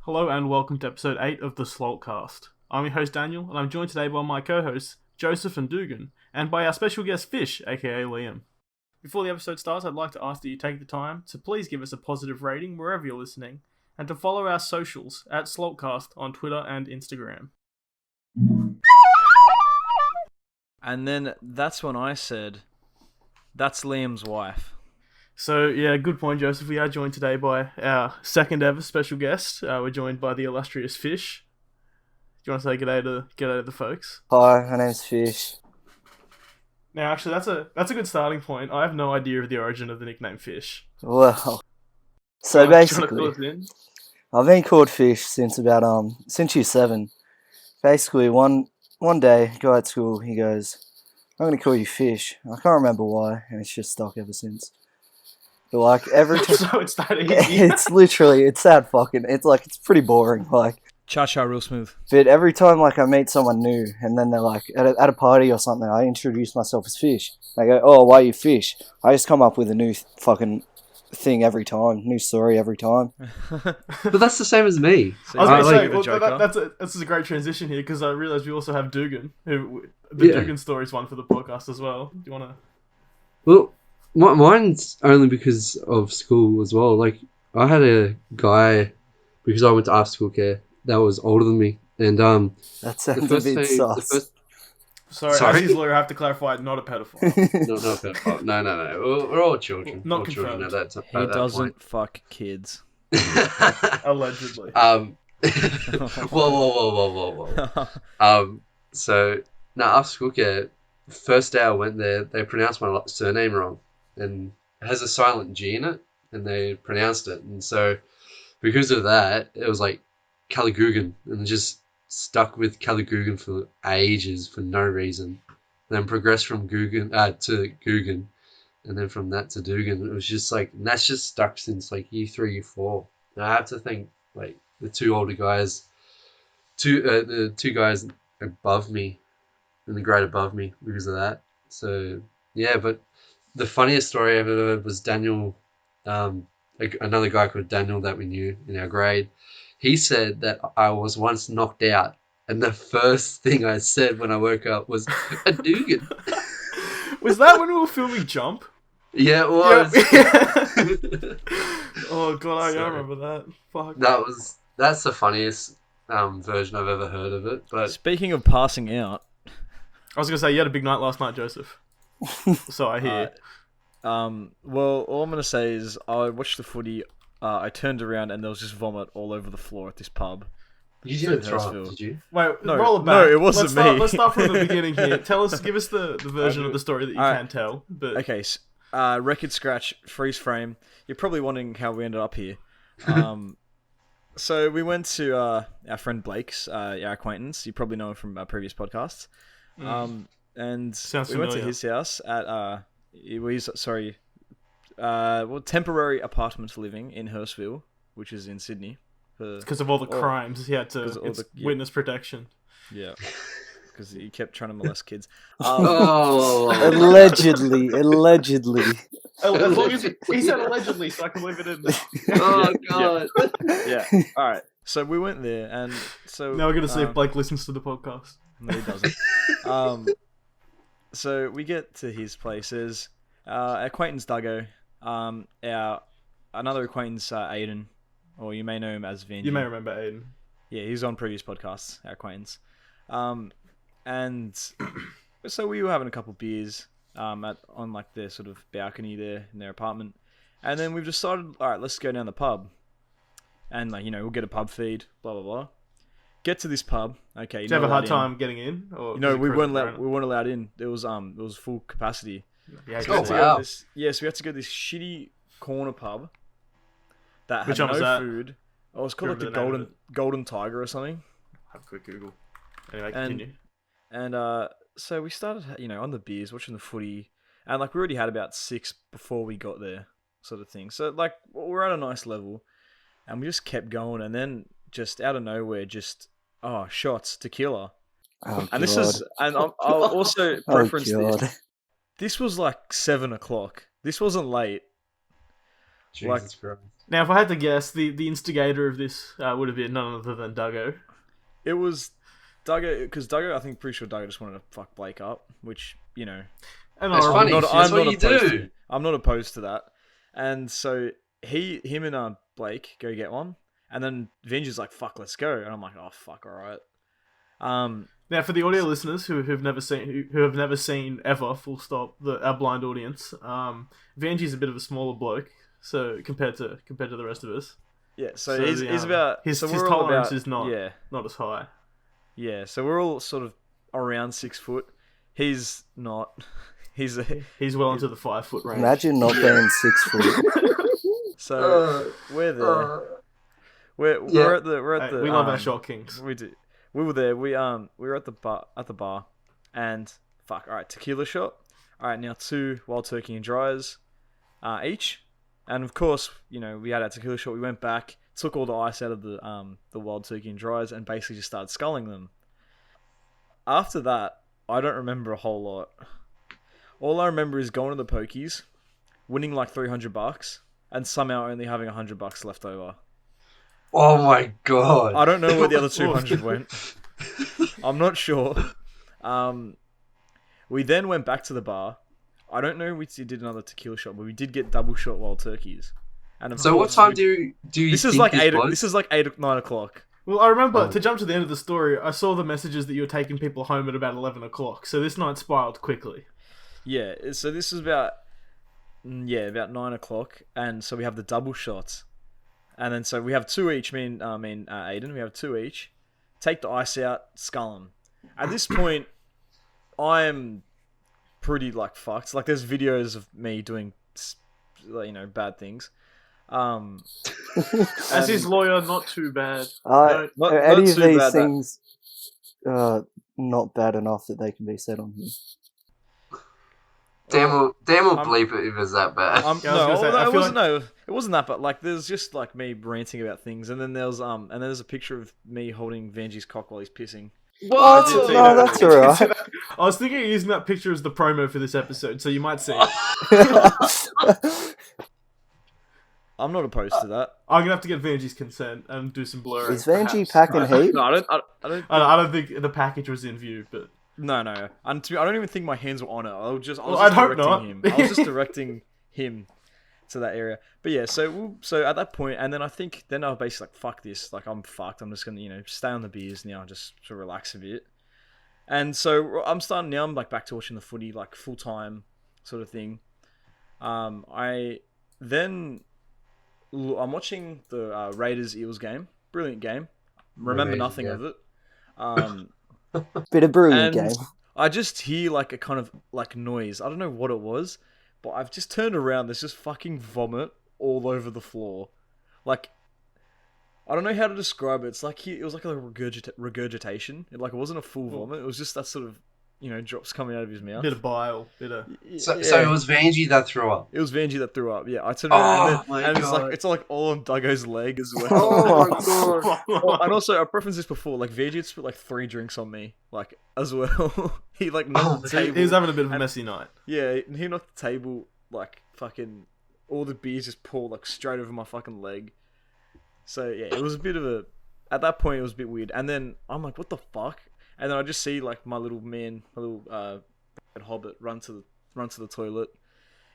Hello and welcome to episode 8 of the Slalt Cast. I'm your host Daniel, and I'm joined today by my co-hosts Joseph and Dugan, and by our special guest Fish, aka Liam. Before the episode starts, I'd like to ask that you take the time to please give us a positive rating wherever you're listening, and to follow our socials at Slaltcast on Twitter and Instagram. And then that's when I said, that's Liam's wife. So, yeah, good point, Joseph. We are joined today by our second ever special guest. We're joined by the illustrious Fish. Do you want to say g'day to the folks? Hi, my name's Fish. Now, actually, that's a good starting point. I have no idea of the origin of the nickname Fish. Well, so basically, I've been called Fish since year 7. Basically, one day, guy at school, he goes, "I'm gonna call you Fish." I can't remember why, and it's just stuck ever since. But like every time, So it's that easy. it's that fucking. It's pretty boring. Cha-cha real smooth. But every time I meet someone new, and then they're like at a party or something, I introduce myself as Fish. They go, "Oh, why are you Fish?" I just come up with a new fucking thing every time, new story every time. But that's the same as me. So I was going to say, that's a great transition here, because I realised we also have Dugan, Dugan story's one for the podcast as well. Do you want to... Well, mine's only because of school as well. Like, I had a guy, because I went to after school care, that was older than me. And that sounds a bit sus. Sorry, as his lawyer, I have to clarify, not a pedophile. Not a pedophile. No. We're all children. Not all confirmed. children at that, He doesn't fuck kids. Allegedly. Whoa. So, after school care, first day I went there, they pronounced my surname wrong. And it has a silent G in it, and they pronounced it. And so, because of that, it was like Caligugan, and just stuck with Caligugan for ages for no reason. And then progressed from Gugan to Gugan, and then from that to Dugan. It was just like, and that's just stuck since like year 3, year 4. And I have to thank like the two older guys, the two guys above me, in the grade above me, because of that. So yeah, but the funniest story I ever heard was Daniel, another guy called Daniel that we knew in our grade. He said that I was once knocked out, and the first thing I said when I woke up was a Dugan. Was that when we were filming Jump? Yeah, it was. Yeah. Oh god, I remember that. Fuck. That's the funniest version I've ever heard of it. But speaking of passing out, I was gonna say you had a big night last night, Joseph. So I hear. Well, all I'm gonna say is I watched the footy. I turned around and there was just vomit all over the floor at this pub. You didn't throw up, did you? Wait, no, roll it back. No, it wasn't me. Let's start from the beginning here. Give us the version of the story that you can tell. But... Okay, record scratch, freeze frame. You're probably wondering how we ended up here. So we went to our friend Blake's, our acquaintance. You probably know him from our previous podcasts. And sounds we familiar. went to his house at temporary apartment living in Hurstville, which is in Sydney. Because of all the crimes, he had to witness protection. Yeah, because he kept trying to molest kids. Allegedly. As long as he said allegedly, so I can leave it in there. Oh god. Yeah. All right. So we went there, and so now we're gonna see if Blake listens to the podcast. No, he doesn't. So we get to his places. Our acquaintance Duggo, our another acquaintance Aiden, or you may know him as Vin. You may remember Aiden. Yeah, he's on previous podcasts. Our acquaintance, and so we were having a couple beers on like their sort of balcony there in their apartment, and then we've decided, all right, let's go down the pub, and we'll get a pub feed, blah blah blah. Get to this pub. Okay. Did you have a hard time getting in? Or we weren't allowed in. It was full capacity. Yeah. Oh wow. So we had to go to this shitty corner pub that had Which no food. Oh, it was called like the Golden Tiger or something. Have a quick Google. Anyway, continue. And so we started, on the beers, watching the footy, and like we already had about 6 before we got there, sort of thing. So like we're at a nice level, and we just kept going, and then just out of nowhere, shots, tequila. Oh, and this is, and I'll also preference this. This was like 7 o'clock. This wasn't late. Jesus Christ. Now, if I had to guess, the instigator of this would have been none other than Duggo. It was Duggo, because Duggo, I think, pretty sure Duggo just wanted to fuck Blake up, which, you know, And It's funny. That's what you do. I'm not opposed to that. And so him and Blake go get one, and then Vinge's like, "Fuck, let's go," and I'm like, "Oh fuck, all right." Now, for the audio listeners who have never seen ever, full stop, our blind audience, Vanjie's a bit of a smaller bloke, so compared to the rest of us. Yeah, so he's about his we're all tolerance about, is not as high. Yeah, so we're all sort of around 6 foot. He's not. He's well into the 5 foot range. Imagine not being 6 foot. So we're there. We're at the. We love our shot kings. We do. We were there. We were at the bar, and fuck. All right, tequila shot. All right, now 2 wild turkey and dryers, each, and of course, you know, we had our tequila shot. We went back, took all the ice out of the wild turkey and dryers, and basically just started sculling them. After that, I don't remember a whole lot. All I remember is going to the pokies, winning like $300, and somehow only having $100 left over. Oh my god! I don't know where the other 200 went. I'm not sure. We then went back to the bar. I don't know if we did another tequila shot, but we did get double shot wild turkeys. And so what time do you? This is like 9 o'clock. Well, I remember, to jump to the end of the story, I saw the messages that you were taking people home at about 11 o'clock, so this night spiraled quickly. Yeah, so this is about 9 o'clock, and so we have the double shots. And then so we have 2 each, me and Aiden, we have 2 each. Take the ice out, skull them. At this point, I'm pretty, like, fucked. Like, there's videos of me doing, you know, bad things. As his lawyer, not too bad. Are any of these things not bad enough that they can be said on here? Dan will bleep it if it's that bad. It wasn't that, but like there's just like me ranting about things, and then there's a picture of me holding Vanjie's cock while he's pissing. Whoa! No, that's alright. I was thinking of using that picture as the promo for this episode, so you might see it. I'm not opposed to that. I'm gonna have to get Vanjie's consent and do some blurring. Is Vanjie packing heat? No, I don't think the package was in view, but. No. And I don't even think my hands were on it. I was just directing him. I was just directing him to that area. But yeah, so at that point, and then I think I was basically like, fuck this. Like, I'm fucked. I'm just going to, you know, stay on the beers now and just to relax a bit. And so I'm like back to watching the footy, like full time sort of thing. I'm watching the Raiders-Eels game. Brilliant game. Remember nothing of it. Bit of brilliant game. I just hear like a kind of like noise. I don't know what it was, but I've just turned around. There's just fucking vomit all over the floor. Like, I don't know how to describe it. It's like it was like a regurgitation. It wasn't a full vomit. It was just that sort of, you know, drops coming out of his mouth. Bit of bile. So it was Vanjie that threw up. It was Vanjie that threw up. Yeah, I turned around and it's like all on Duggo's leg as well. Oh my god! And also, I preferenced this before. Like Vanjie had spit like 3 drinks on me, like as well. He like knocked the table. He was having a bit of a messy night. Yeah, he knocked the table like fucking. All the beers just poured like straight over my fucking leg. So yeah, it was a bit of a. At that point, it was a bit weird. And then I'm like, what the fuck? And then I just see like my little hobbit run to the toilet,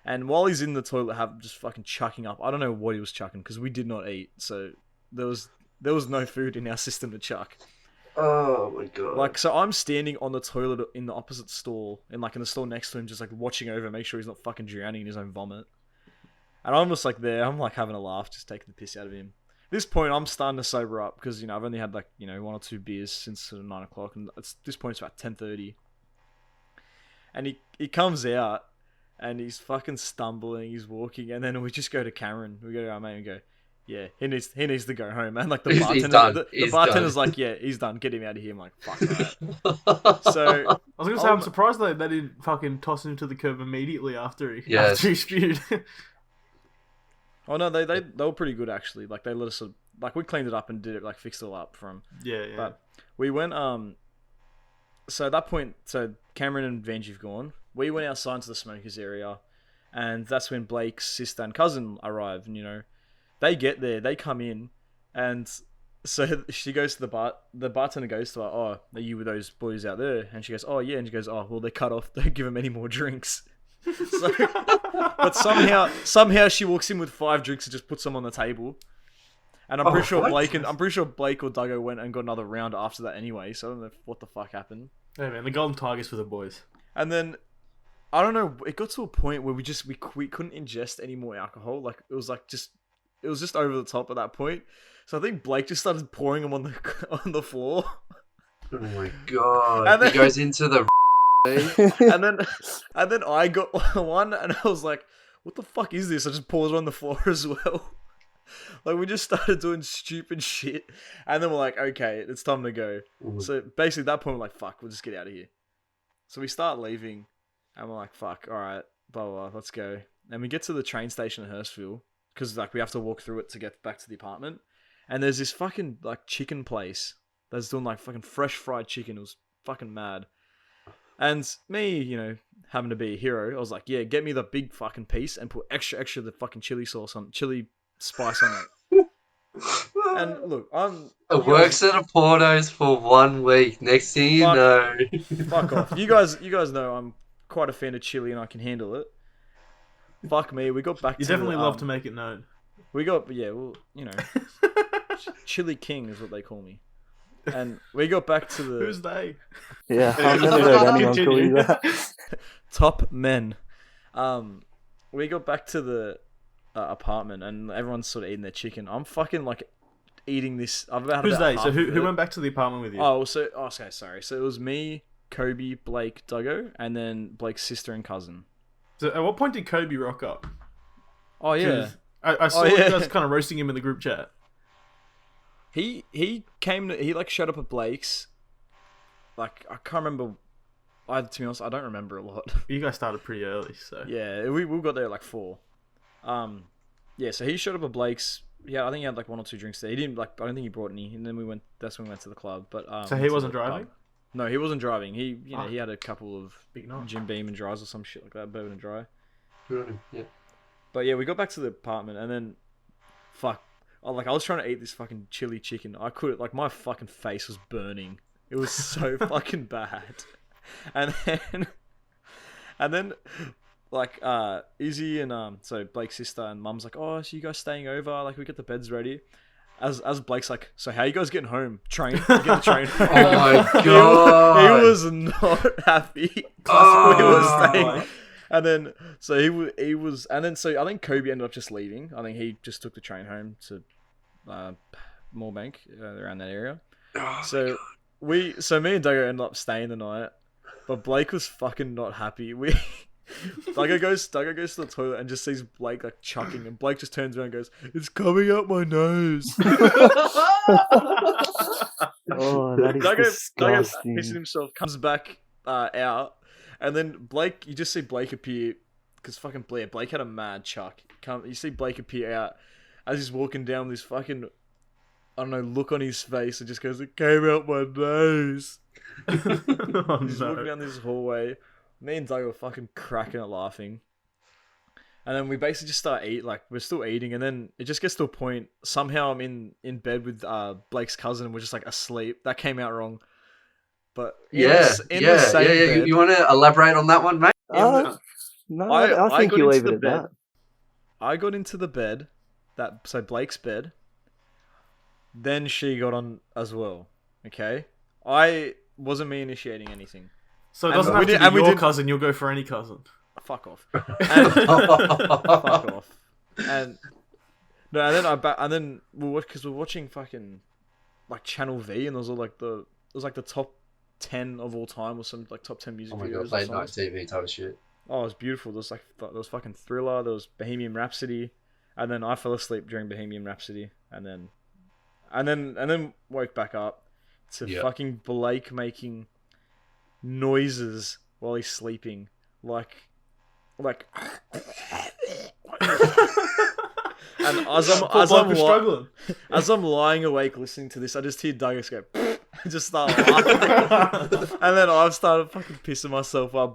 and while he's in the toilet, just fucking chucking up. I don't know what he was chucking because we did not eat, so there was no food in our system to chuck. Oh my god! Like, so I'm standing on the toilet in the opposite stall, in the stall next to him, just like watching over, make sure he's not fucking drowning in his own vomit. And I'm just like there, I'm like having a laugh, just taking the piss out of him. At this point, I'm starting to sober up because, you know, I've only had like, you know, 1 or 2 beers since sort of 9 o'clock, and at this point it's about 10:30. And he comes out, and he's fucking stumbling, he's walking, and then we just go to Cameron, we go to our mate and go, yeah, he needs to go home, man. Like the bartender's like, yeah, he's done, get him out of here. I'm like, fuck that. So I was gonna say, I'm surprised they didn't fucking toss him to the curb immediately after he spewed. Oh no, they were pretty good actually. Like they let us we cleaned it up and did it, like fixed it all up for him. Yeah. But we went so at that point, so Cameron and Vanjie have gone. We went outside to the smokers area, And that's when Blake's sister and cousin arrive. And, they get there, they come in, and so she goes to the bartender goes to her, "Oh, are you with those boys out there?" And she goes, "Oh, yeah." And she goes, "Oh, well, they're cut off. Don't give them any more drinks." So, but somehow she walks in with 5 drinks and just puts them on the table. And I'm pretty sure Blake or Duggo went and got another round after that anyway. So I don't know what the fuck happened. Hey man, the Golden Tigers for the boys. And then I don't know. It got to a point where we couldn't ingest any more alcohol. Like it was just over the top at that point. So I think Blake just started pouring them on the floor. Oh my god! And then, he goes into the. and then I got one, and I was like, "What the fuck is this?" I just poured it on the floor as well. Like we just started doing stupid shit, and then we're like, "Okay, it's time to go." So basically, at that point, we're like, "Fuck, we'll just get out of here." So we start leaving, and we're like, "Fuck, all right, blah blah, blah, let's go." And we get to the train station in Hurstville because like we have to walk through it to get back to the apartment. And there's this fucking like chicken place that's doing like fucking fresh fried chicken. It was fucking mad. And me, having to be a hero, I was like, yeah, get me the big fucking piece and put extra the fucking chili spice on it. And look, It works at a Porto's for 1 week. Next thing you know. Fuck off. You guys know I'm quite a fan of chili and I can handle it. Fuck me, we got back You definitely love to make it known. We got, Chili King is what they call me. And we got back to the... Who's they? Yeah, I've never heard anyone call you that. Top men. We got back to the apartment and everyone's sort of eating their chicken. I'm fucking like eating this... Who's they? So who went back to the apartment with you? Okay, sorry. So it was me, Kobe, Blake, Duggo, and then Blake's sister and cousin. So at what point did Kobe rock up? Oh, yeah. I saw you guys kind of roasting him in the group chat. He came to, he like showed up at Blake's. Like I can't remember. To be honest, I don't remember a lot. You guys started pretty early, so yeah, we got there at like 4. Yeah. So he showed up at Blake's. Yeah, I think he had like 1 or 2 drinks there. He didn't I don't think he brought any. And then we went. That's when we went to the club. But so he wasn't driving. No, he wasn't driving. He he had a couple of big night. Jim Beam and dries or some shit like that, bourbon and dry. Yeah. But yeah, we got back to the apartment and then, fuck. I was trying to eat this fucking chili chicken. I couldn't, my fucking face was burning. It was so fucking bad. And then, Izzy and, so Blake's sister and mum's like, "Oh, so you guys staying over? Like, we get the beds ready." As Blake's like, "So how you guys getting home? Train? You get the train home?" Oh my god. He was not happy. We were staying. And then, so he was, and then, so I think Kobe ended up just leaving. I think he just took the train home to Moorebank, around that area. Oh so me and Duggo ended up staying the night, but Blake was fucking not happy. Duggo goes to the toilet and just sees Blake like chucking, and Blake just turns around and goes, "It's coming up my nose." Oh, that is disgusting. Duggo pisses himself, comes back out. And then Blake, you just see Blake appear, because fucking Blake had a mad chuck. You see Blake appear out as he's walking down with this fucking, I don't know, look on his face and just goes, "It came out my nose." He's walking down this hallway. Me and Doug were fucking cracking at laughing. And then we basically just start we're still eating, and then it just gets to a point, somehow I'm in bed with Blake's cousin and we're just like asleep. That came out wrong. But the same bed, You want to elaborate on that one, mate? No, I think you leave it at that. I got into the bed, so Blake's bed. Then she got on as well. Okay, I wasn't me initiating anything. So it doesn't have to be your cousin. You'll go for any cousin. Fuck off. Fuck off. And then we're watching fucking like Channel V, and there was all like the top 10 of all time or some like top 10 music videos. God, late night TV type of shit. Oh, it was beautiful. There was fucking Thriller, there was Bohemian Rhapsody, and then I fell asleep during Bohemian Rhapsody, and then woke back up to fucking Blake making noises while he's sleeping, like and as I'm lying awake listening to this, I just hear Douglas go and just start laughing. And then I've started fucking pissing myself while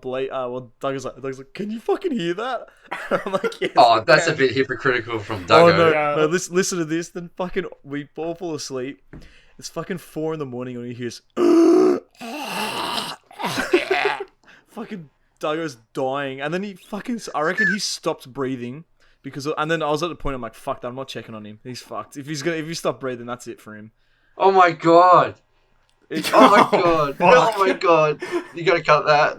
Doug's like, can you fucking hear that? I'm like, yes. Oh, that's a bit hypocritical from Duggo. Oh no, listen to this. Then fucking we all fall asleep. It's fucking 4 a.m. and he hears fucking Duggo's dying, and then I reckon he stopped breathing and then I was at the point I'm like, fuck that, I'm not checking on him. He's fucked. If he stopped breathing, that's it for him. Oh my god. Oh my god. You gotta cut that.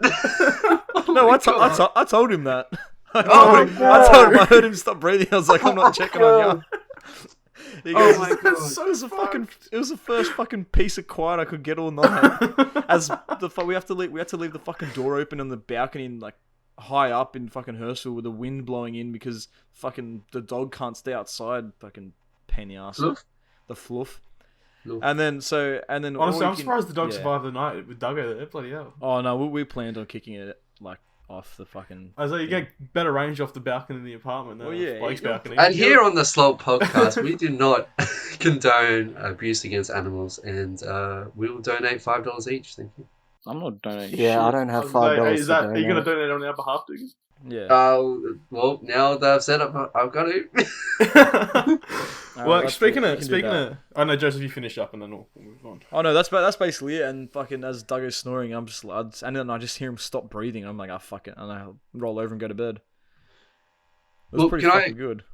No, I told him that. I told him I heard him stop breathing. I was like, I'm not checking on you. He goes, oh my god! It was the first fucking piece of quiet I could get all night. We had to leave the fucking door open on the balcony and like high up in fucking Hurstville with the wind blowing in because fucking the dog can't stay outside. Fucking penny ass. The fluff. And then honestly, I'm surprised the dog survived the night with Duggo there. Bloody hell! Oh no, we planned on kicking it like off the fucking. I was like, you get better range off the balcony in the apartment than Blake's balcony. And here on the Slalt Podcast, we do not condone abuse against animals, and we will donate $5 each. Thank you. I'm not donating. Yeah, I don't have $5. Are you going to donate on our behalf, Dugan? Yeah. Well, now that I've said it, I've got to. Well, speaking of, I know Joseph, you finish up and then we'll move on. Oh no, that's basically it. And fucking as Duggo's snoring, and then I just hear him stop breathing. I'm like, oh fuck it, and I roll over and go to bed. It was pretty fucking good.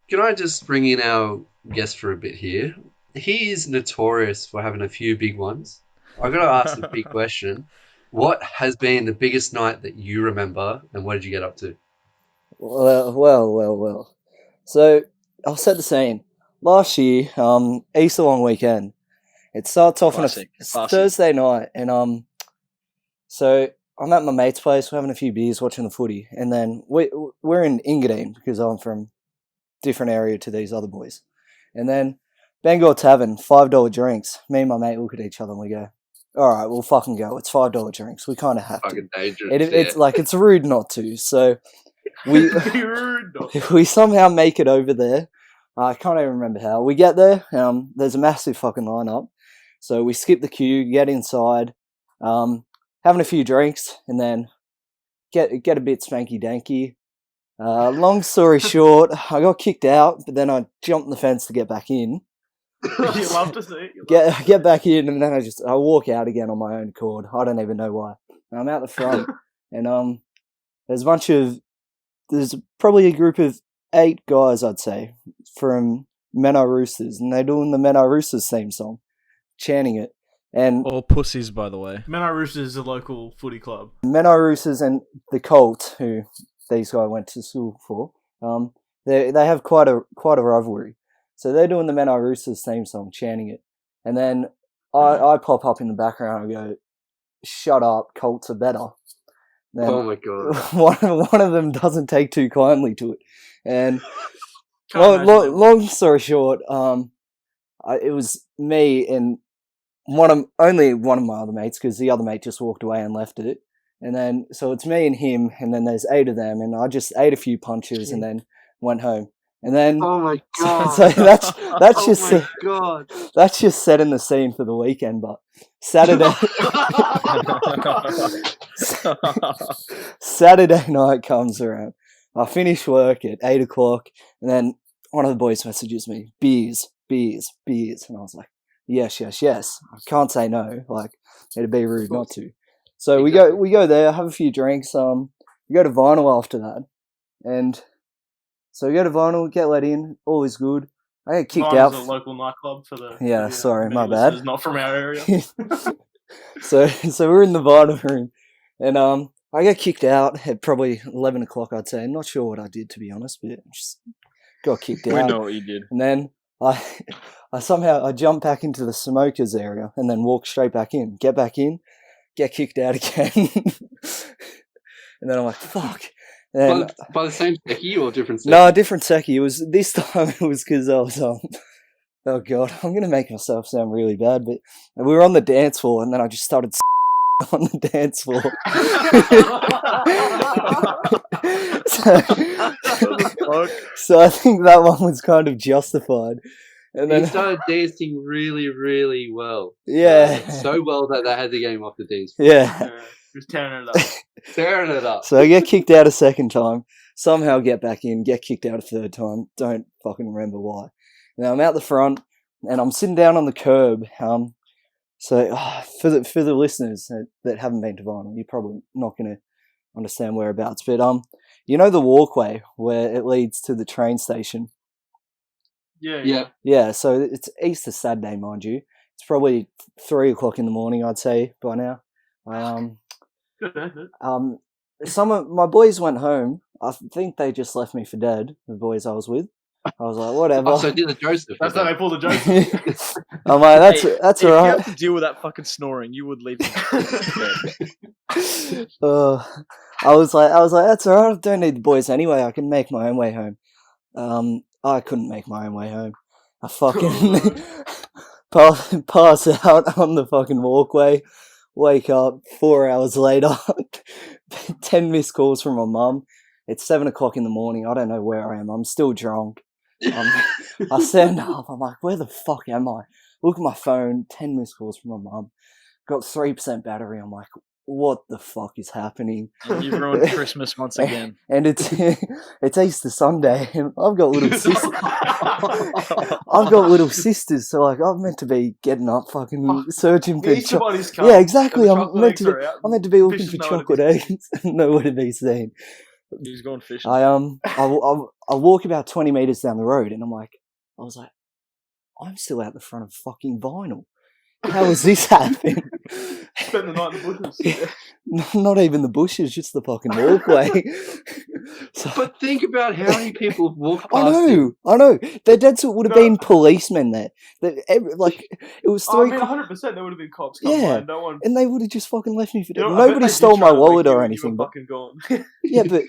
Can I just bring in our guest for a bit here? He is notorious for having a few big ones. I got to ask the big question. What has been the biggest night that you remember, and what did you get up to? Well. So, I'll set the scene. Last year, Easter long weekend, it starts off on a Thursday night, and so I'm at my mate's place, we're having a few beers, watching the footy, and then we're in Engadine, because I'm from different area to these other boys. And then, Bangor Tavern, $5 drinks. Me and my mate look at each other and we go, alright, we'll fucking go. It's $5 drinks. We kind of have fucking to. Dangerous, It's like, it's rude not to. So, we somehow make it over there. I can't even remember how. We get there. There's a massive fucking lineup. So, we skip the queue, get inside, having a few drinks, and then get a bit spanky-danky. Long story short, I got kicked out, but then I jumped the fence to get back in. You love to see it. Get back in, and then I walk out again on my own accord. I don't even know why. And I'm out the front, and there's probably a group of 8 guys, I'd say, from Menai Roosters, and they're doing the Menai Roosters theme song, chanting it. And all pussies, by the way. Menai Roosters is a local footy club. Menai Roosters and the Colts, who these guys went to school for, they have quite a rivalry. So they're doing the Menai Roosters theme song, chanting it. And then I pop up in the background and go, shut up, Colts are better. Then oh my god. One of them doesn't take too kindly to it. And long story short, it was me and only one of my other mates, because the other mate just walked away and left it. And then, so it's me and him, and then there's 8 of them, and I just ate a few punches and then went home. And then, oh my god! So that's just setting the scene for the weekend. But Saturday night comes around. I finish work at 8 o'clock, and then one of the boys messages me, beers, and I was like, yes. I can't say no. Like, it'd be rude not to. So we go there, have a few drinks. We go to Vinyl after that, and. So we go to Vinyl, get let in, all is good. I get kicked out. Vinyl's a local nightclub for the... Yeah, sorry, my bad. It's not from our area. So we're in the Vinyl room, and I get kicked out at probably 11 o'clock, I'd say. I'm not sure what I did, to be honest, but just got kicked out. We know what you did. And then I somehow jump back into the smokers area and then walk straight back in. Get back in, get kicked out again. And then I'm like, fuck. By the same secchi or different secchi? No, different secchi. This time it was because I was oh god, I'm gonna make myself sound really bad, but we were on the dance floor, and then I just started on the dance floor. So I think that one was kind of justified. And He started dancing really, really well. Yeah. So well that they had to get him off the dance. Yeah. He was tearing it up. Tearing it up. So I get kicked out a second time. Somehow get back in. Get kicked out a third time. Don't fucking remember why. Now I'm out the front and I'm sitting down on the curb. So for the listeners that haven't been to Vinyl, you're probably not going to understand whereabouts. But you know the walkway where it leads to the train station. Yeah. Yeah. So it's Easter Saturday, mind you. It's probably 3 o'clock in the morning, I'd say by now. Some of my boys went home. I think they just left me for dead. The boys I was with. I was like, whatever. Oh, so did the Joseph. That's how they pulled the Joseph. I'm like, that's all right. If you have to deal with that fucking snoring, you would leave. I was like, that's all right. I don't need the boys anyway. I can make my own way home. I couldn't make my own way home. I fucking pass out on the fucking walkway. Wake up 4 hours later. 10 missed calls from my mum. It's 7 o'clock in the morning. I don't know where I am. I'm still drunk. I stand up. I'm like, where the fuck am I? Look at my phone. 10 missed calls from my mum. Got 3% battery. I'm like, what the fuck is happening? You've ruined Christmas once again. And it's Easter Sunday, and I've got little sisters. I've got little sisters, so like I'm meant to be getting up, fucking searching for. Yeah, exactly. I'm meant to be looking for chocolate eggs, nowhere to be seen. He's gone fishing. I walk about 20 meters down the road, and I was like, I'm still out the front of fucking Vinyl. How is this happening? Spent the night in the bushes. Not even the bushes, just the fucking walkway. But think about how many people have walked past I know. Their dads would have been policemen there. It was 3. 100%. There would have been cops. Yeah, no one. And they would have just fucking left me for dead. Nobody stole my wallet or anything. But fucking gone. Yeah, but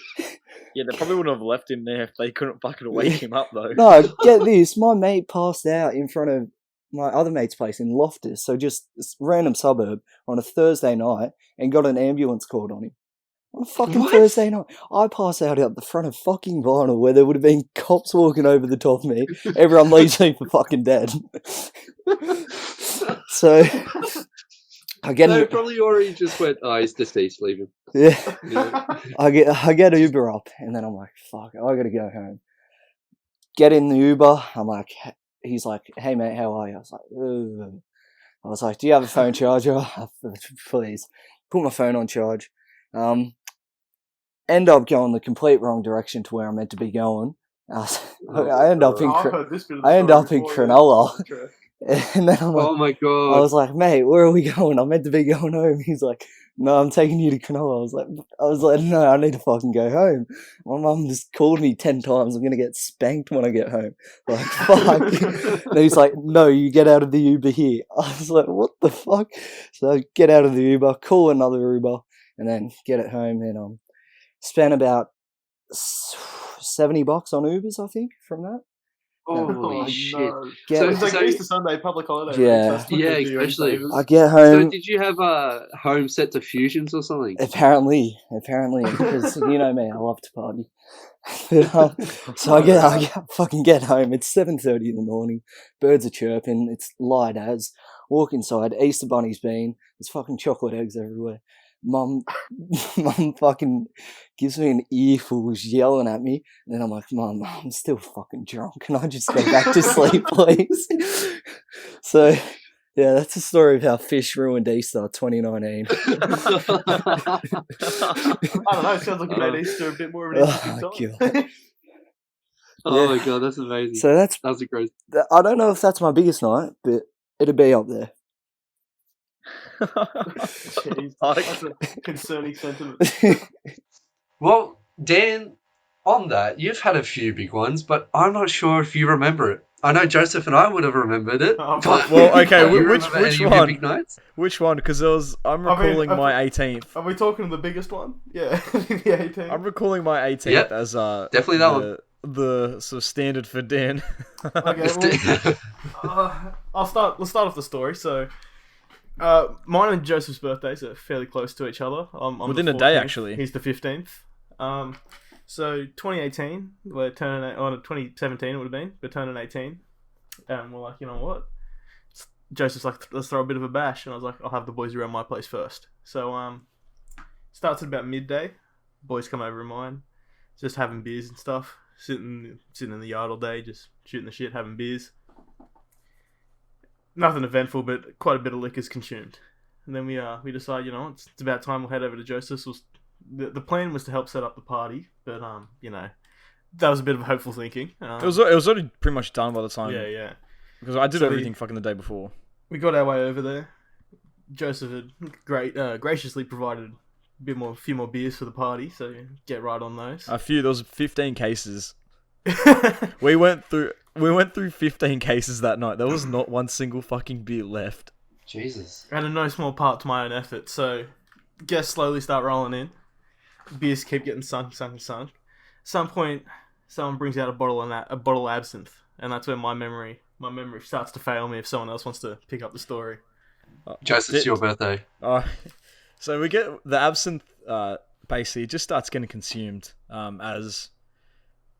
yeah, they probably wouldn't have left him there if they couldn't fucking wake him up though. No, get this. My mate passed out in front of my other mate's place in Loftus, so just this random suburb on a Thursday night, and got an ambulance called on him. On a fucking Thursday night. I pass out the front of fucking Vinyl where there would have been cops walking over the top of me. Everyone leaves me for fucking dead. So I get they probably already just went, oh, he's deceased, leave him. Yeah. I get Uber up, and then I'm like, fuck, I gotta go home. Get in the Uber, I'm like, he's like, hey mate, how are you? I was like, ugh. I was like, do you have a phone charger? Please. Put my phone on charge. End up going the complete wrong direction to where I'm meant to be going. I end up in Cronulla. And then I'm like, oh my god! I was like, mate, where are we going? I'm meant to be going home. He's like, no, I'm taking you to Cronulla. I was like, no, I need to fucking go home. My mum just called me 10 times. I'm gonna get spanked when I get home. Like, fuck. And he's like, no, you get out of the Uber here. I was like, what the fuck? So I get out of the Uber, call another Uber, and then get it home, and spent about $70 on Ubers, I think, from that. Holy shit! No. So it's like Easter Sunday, public holiday. Yeah, right? Yeah, especially. I get home. So did you have home set to fusions or something? Apparently, because you know me, I love to party. So I fucking get home. It's 7:30 in the morning. Birds are chirping. It's light as. Walk inside. Easter bunny's been. There's fucking chocolate eggs everywhere. Mum fucking gives me an earful, yelling at me, and then I'm like, Mum, I'm still fucking drunk. Can I just go back to sleep, please? So, yeah, that's the story of how fish ruined Easter 2019. I don't know, it sounds like it made Easter a bit more of an interesting time. Oh my god, that's amazing. So that was a great. I don't know if that's my biggest night, but it'll be up there. Jeez, that's a concerning sentiment. Well, Dan, on that, you've had a few big ones, but I'm not sure if you remember it. I know Joseph and I would have remembered it. Well, okay, which one? Big nights? Which one? Because I'm recalling my 18th. Are we talking the biggest one? Yeah, the 18th. I'm recalling my 18th as definitely that one. The sort of standard for Dan. Okay, well, Let's start off the story. So. Mine and Joseph's birthdays are fairly close to each other. Within a day, actually. He's the 15th. So 2018, we're turning 2017 it would have been. We're turning 18. And we're like, you know what? Joseph's like, let's throw a bit of a bash. And I was like, I'll have the boys around my place first. So, starts at about midday. Boys come over in mine. Just having beers and stuff. Sitting in the yard all day, just shooting the shit, having beers. Nothing eventful, but quite a bit of liquor's consumed. And then we decide, you know, it's about time we'll head over to Joseph's. The plan was to help set up the party, but you know, that was a bit of hopeful thinking. It was already pretty much done by the time. Yeah. Because I did everything fucking the day before. We got our way over there. Joseph had graciously provided a few more beers for the party, so get right on those. There was 15 cases. we went through 15 cases that night. There was not one single fucking beer left. Jesus. And in no small part to my own effort. So guests slowly start rolling in. Beers keep getting sunk. At some point, someone brings out a bottle of absinthe, and that's when my memory starts to fail me if someone else wants to pick up the story. Joseph, it's your birthday. So we get the absinthe. Basically, it just starts getting consumed.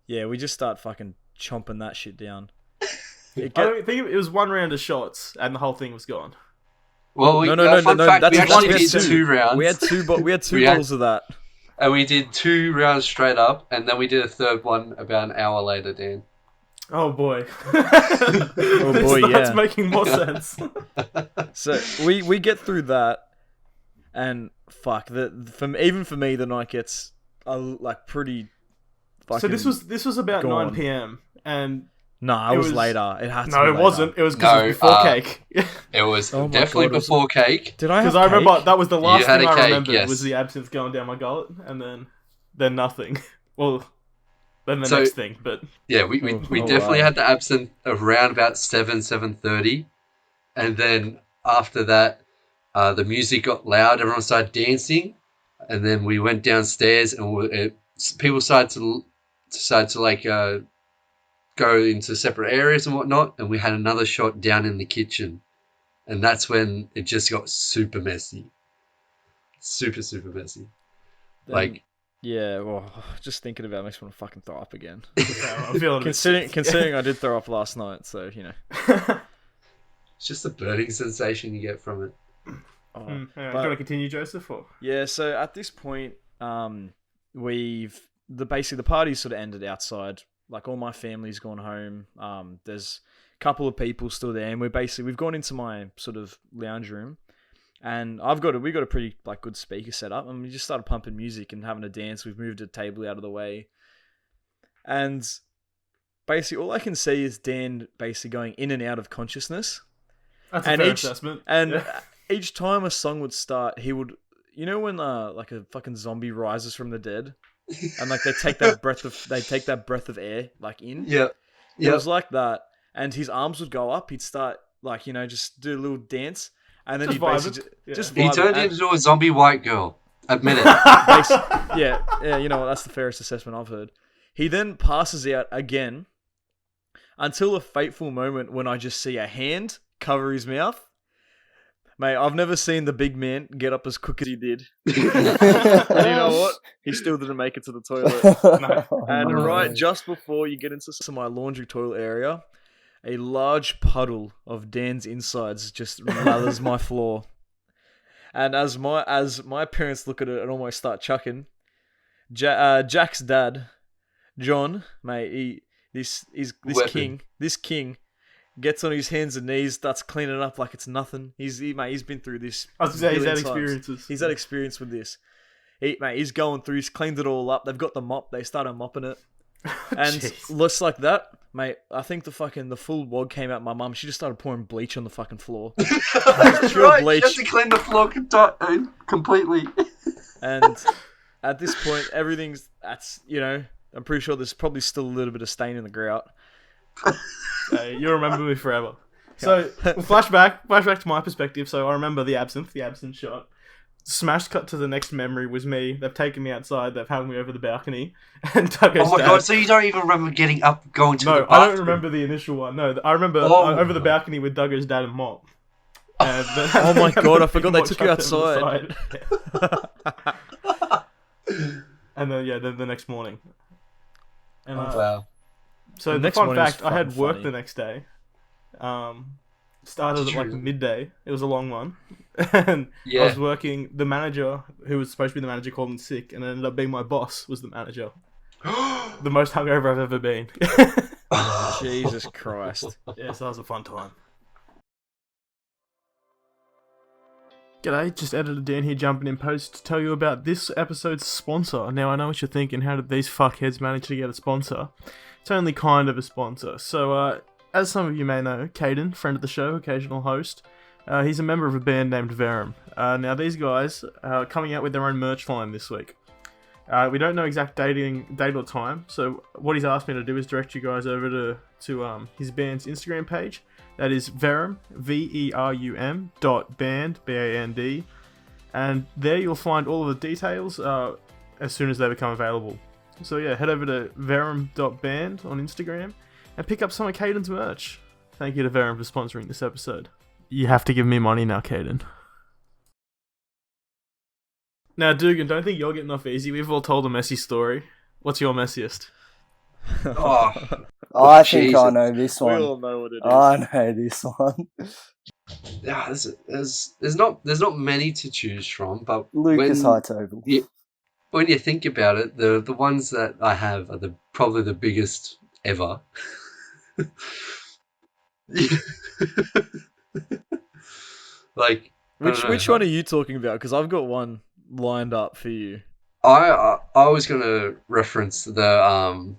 We just start fucking chomping that shit down. I don't think it was one round of shots, and the whole thing was gone. Well, no. Fact, That's we actually one. did 2 rounds. We had two bottles of that. And we did 2 rounds straight up, and then we did a third one about an hour later, Dan. Oh boy. Oh boy, That's making more sense. So we get through that, and fuck, even for me, the night gets pretty. So this was about gone. 9 p.m. and it was later. It had to. No, be it later. wasn't. It was because it was before cake. It was definitely before cake. Did I? Because I remember that was the last thing I cake, remembered yes. was the absinthe going down my gullet, and then nothing. Well, then the next thing, but yeah, we definitely had the absinthe around about 7:30, and then after that, the music got loud. Everyone started dancing, and then we went downstairs, and people started to like go into separate areas and whatnot, and we had another shot down in the kitchen, and that's when it just got super messy. Super messy. Well, just thinking about it makes me want to fucking throw up again. I'm feeling considering I did throw up last night, so you know. It's just the burning sensation you get from it. Do you want to continue, Joseph? Or? Yeah, so at this point, basically the party's sort of ended outside. Like all my family's gone home. There's a couple of people still there, and we've gone into my sort of lounge room, and we got a pretty good speaker set up, and we just started pumping music and having a dance. We've moved a table out of the way, and basically all I can see is Dan basically going in and out of consciousness. That's a fair assessment. And each time a song would start, he would, you know, when a fucking zombie rises from the dead. And they take that breath of air in. Yeah. It was like that, and his arms would go up. He'd start just do a little dance, and then Just he'd basically vibing. just He vibe turned and- into a zombie white girl. Admit it. yeah. You know what? That's the fairest assessment I've heard. He then passes out again, until a fateful moment when I just see a hand cover his mouth. Mate, I've never seen the big man get up as quick as he did. And you know what? He still didn't make it to the toilet. Right just before you get into my laundry toilet area, a large puddle of Dan's insides just lathers my floor. And as my parents look at it and almost start chucking, Jack's dad, John, mate, this king gets on his hands and knees, starts cleaning it up like it's nothing. He's been through this. I was going to say, he's had times. experiences. He's had experience with this. He's going through, he's cleaned it all up. They've got the mop, they started mopping it. And looks like that, mate, I think the full wad came out my mum. She just started pouring bleach on the fucking floor. That's right, bleach. She has to clean the floor completely. And at this point, I'm pretty sure there's probably still a little bit of stain in the grout. You'll remember me forever. So, flashback to my perspective. So I remember the absinthe shot. Smash cut to the next memory was me. They've taken me outside. They've hung me over the balcony. And Duggo's Oh my dad. god, so you don't even remember getting up, going to the bathroom? No, I don't remember the initial one. No, I remember over the balcony with Duggo's dad and Mop. Oh my god, I forgot they took you outside. And then the next morning. And, wow. So the next fun morning was fact, I had fucking work funny. the next day. Started at like midday. It was a long one. And I was working, the manager, who was supposed to be the manager, called in sick, and it ended up being my boss was the manager. The most hungover I've ever been. Jesus Christ. Yeah, so that was a fun time. G'day, just Editor Dan here jumping in post to tell you about this episode's sponsor. Now I know what you're thinking, how did these fuckheads manage to get a sponsor? It's only kind of a sponsor. So, as some of you may know, Caden, friend of the show, occasional host, he's a member of a band named Verum. Now these guys are coming out with their own merch line this week. We don't know exact date or time, so what he's asked me to do is direct you guys over to his band's Instagram page. That is Verum, Verum .band, B-A-N-D, and there you'll find all of the details as soon as they become available. So yeah, head over to verum.band on Instagram and pick up some of Caden's merch. Thank you to Verum for sponsoring this episode. You have to give me money now, Caden. Now, Dugan, don't think you're getting off easy. We've all told a messy story. What's your messiest? I think I know this one. We all know what it is. I know this one. Yeah, there's not many to choose from, but Lucas Heights Oval. When you think about it, the ones that I have are probably the biggest ever. Like, which one are you talking about? Because I've got one lined up for you. I was gonna reference the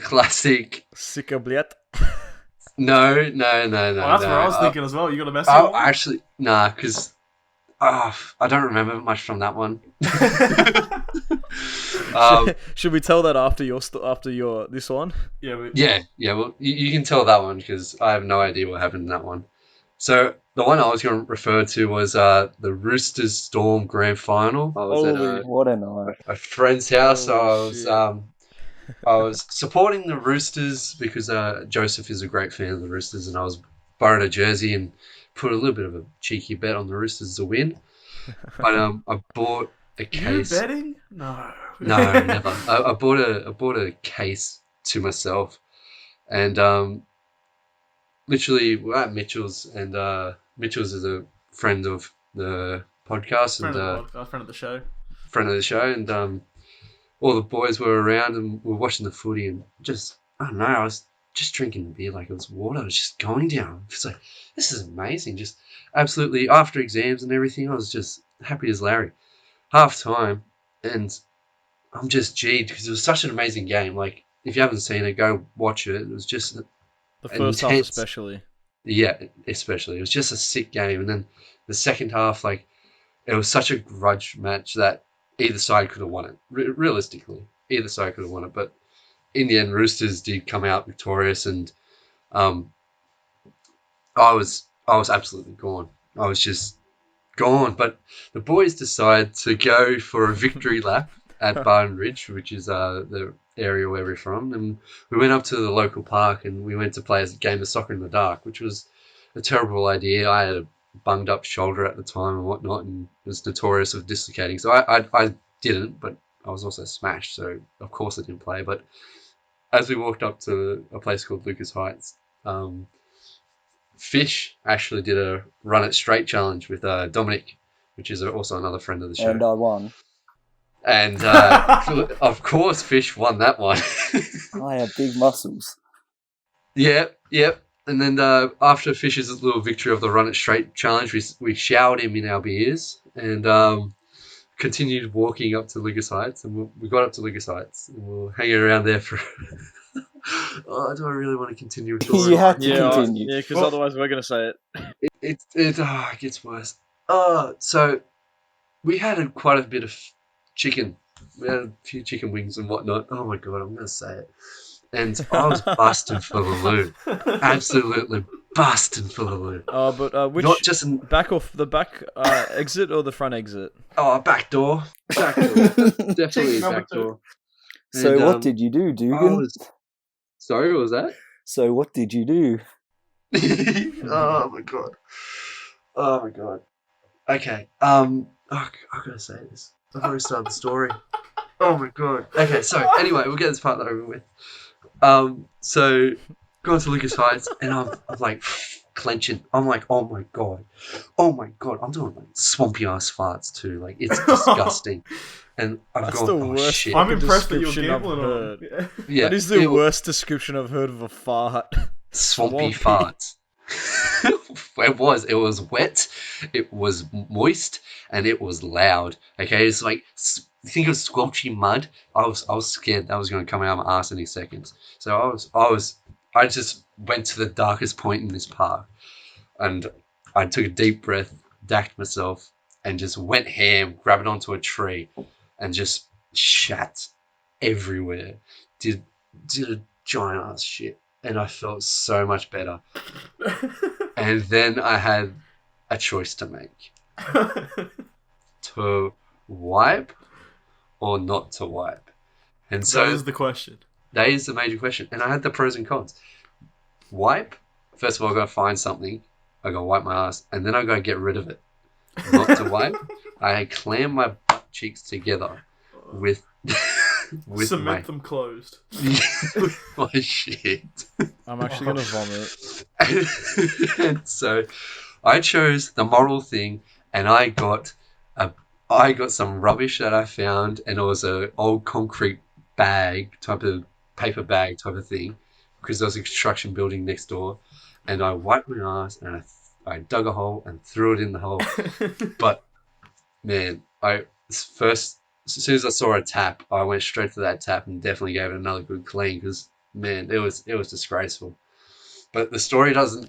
classic Sikabliet. No. Well, that's what I was thinking as well. You got a message? Oh, actually, nah, because I don't remember much from that one. Should we tell that after this one? Yeah. Well, you can tell that one because I have no idea what happened in that one. So the one I was going to refer to was the Roosters Storm Grand Final. I was at what a night! a friend's house. I was supporting the Roosters because Joseph is a great fan of the Roosters, and I was borrowed a jersey and put a little bit of a cheeky bet on the Roosters to win. But I bought a case. You betting? No. No, never. I bought a case to myself, and literally we're at Mitchell's, and Mitchell's is a friend of the podcast Friend of the show, and all the boys were around and we were watching the footy, and just I don't know, I was just drinking beer like it was water. I was just going down. It's like, this is amazing. Just absolutely, after exams and everything, I was just happy as Larry. Half time, and I'm just G'd because it was such an amazing game. Like, if you haven't seen it, go watch it. It was just the first half especially. Yeah, especially. It was just a sick game. And then the second half, like, it was such a grudge match that either side could have won it. Realistically, either side could have won it. But in the end, Roosters did come out victorious, and I was absolutely gone. I was just gone. But the boys decided to go for a victory lap at Barton Ridge, which is the area where we're from, and we went up to the local park and we went to play a game of soccer in the dark, which was a terrible idea. I had a bunged up shoulder at the time and whatnot, and was notorious of dislocating, so I didn't, but I was also smashed, so of course I didn't play. But as we walked up to a place called Lucas Heights, Fish actually did a run it straight challenge with Dominic, which is also another friend of the show, and I won. And of course, Fish won that one. I have big muscles. Yep. And then after Fish's little victory of the Run It Straight challenge, we showered him in our beers and continued walking up to Lucas Heights. And we got up to Lucas Heights and we were hanging around there for... Oh, do I really want to continue? You have to continue. Yeah, because otherwise we're going to say it. It gets worse. So we had quite a bit of chicken. We had a few chicken wings and whatnot. Oh my god, I'm going to say it. And I was busting for the loo. Absolutely busting for the loo. But which? Not just the back exit or the front exit? Oh, back door. Definitely back door. So what did you do, Dugan? Sorry, what was that? So what did you do? Oh my god. Okay. I gotta say this. I've already started the story. Oh my god. Okay, so anyway, we'll get this part over with. So Going to Lucas Heights, and I'm like clenching. I'm like, oh my god, I'm doing like swampy ass farts too. Like it's disgusting. And I've That's gone, the oh worst shit. I'm fucking impressed that you're description I've gambling heard. on. Yeah, That is the worst description I've heard of a fart. Swampy farts. It was wet, it was moist, and it was loud. Okay, it's like, think of squelchy mud. I was scared that was going to come out of my ass any seconds. So I just went to the darkest point in this park, and I took a deep breath, dacked myself, and just went ham, grabbed onto a tree, and just shat everywhere. Did a giant ass shit, and I felt so much better. And then I had a choice to make: to wipe or not to wipe. And so that is the question. That is the major question. And I had the pros and cons. Wipe. First of all, I got to find something. I got to wipe my ass, and then I got to get rid of it. Not to wipe. I clam my butt cheeks together with cement them closed. with my shit. I'm actually gonna vomit. And so I chose the moral thing, and I got some rubbish that I found, and it was a old concrete bag type of paper bag type of thing, because there was a construction building next door, and I wiped my ass and I dug a hole and threw it in the hole. But man, as soon as I saw a tap, I went straight to that tap and definitely gave it another good clean, because man, it was disgraceful. But the story doesn't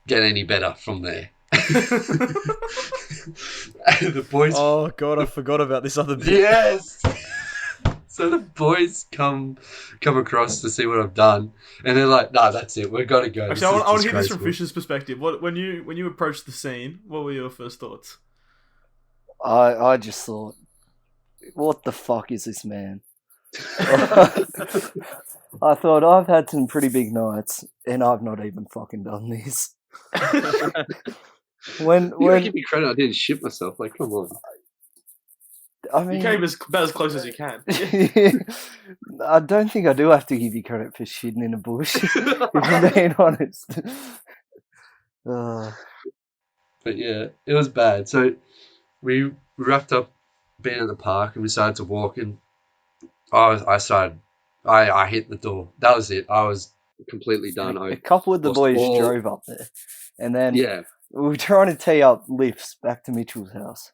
get any better from there. The boys. Oh god, I forgot about this other bit. Yes. So the boys come across to see what I've done, and they're like, "Nah, that's it. We've got to go." Actually, I want to hear this from Fish's perspective. When you approached the scene, what were your first thoughts? I just thought, what the fuck is this man? I thought, I've had some pretty big nights, and I've not even fucking done this. You gotta give me credit. I didn't shit myself. Like, come on. I mean, you came about as close as you can. I don't think I do have to give you credit for shitting in a bush, if I'm being honest. But yeah, it was bad. So we wrapped up being at the park, and we started to walk, and I hit the door. That was it. I was completely done. A couple of the boys drove up there, and then we were trying to tee up lifts back to Mitchell's house.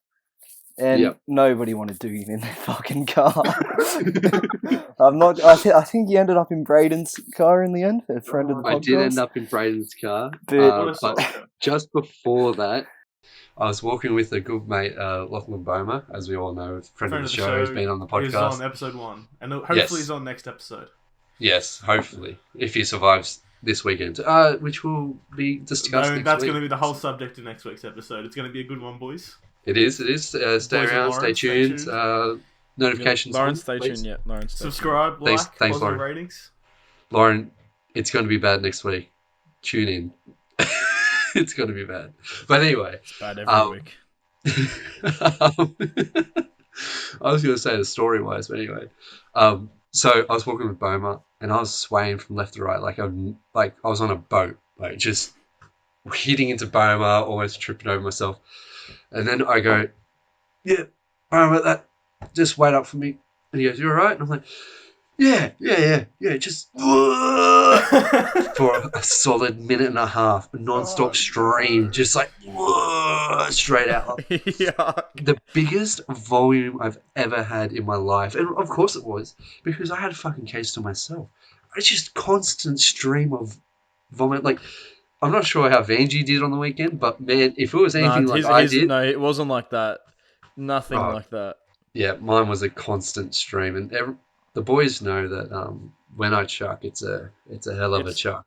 And nobody wanted to get in their fucking car. I think you ended up in Braden's car in the end, a friend of the podcast. I did end up in Braden's car. But just before that, I was walking with a good mate, Lachlan Boma, as we all know, friend of the show. He's been on the podcast. He's on episode 1. And hopefully he's on next episode. Yes, hopefully. If he survives this weekend. Which will be discussed next that's week. going to be the whole subject of next week's episode. It's going to be a good one, boys. It is. Stay around, stay tuned. Notifications. Lauren, stay tuned. Yeah, Lauren, stay subscribe, tuned. Thanks, Lauren. Ratings. Lauren, it's going to be bad next week. Tune in. It's going to be bad. But anyway. It's bad every week. I was going to say the story-wise, but anyway. So I was walking with Boma, and I was swaying from left to right like I was on a boat, like just hitting into Boma, almost tripping over myself. And then I go, yeah, Boma, that just wait up for me. And he goes, you all right? And I'm like, yeah, just for a solid minute and a half, a non-stop stream, just like straight out. The biggest volume I've ever had in my life, and of course it was, because I had a fucking case to myself. It's just constant stream of vomit. Like, I'm not sure how Vanjie did on the weekend, but man, if it was anything I did, no, it wasn't like that. Nothing like that. Yeah, mine was a constant stream, and the boys know that when I chuck, it's a hell of a chuck.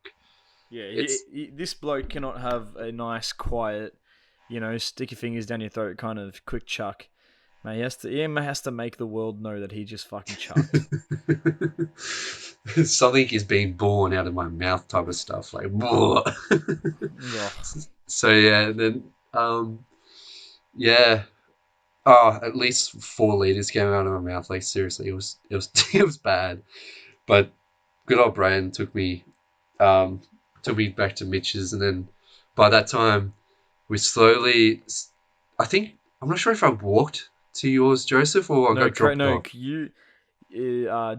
Yeah, this bloke cannot have a nice, quiet, stick your fingers down your throat kind of quick chuck. Man, he has to make the world know that he just fucking chucked. Something is being born out of my mouth, type of stuff. Like, So yeah, then at least 4 liters came out of my mouth. Like, seriously, it was bad. But good old Brian took me took me back to Mitch's, and then by that time, we slowly. I'm not sure if I walked to yours, Joseph, or I got dropped off. You,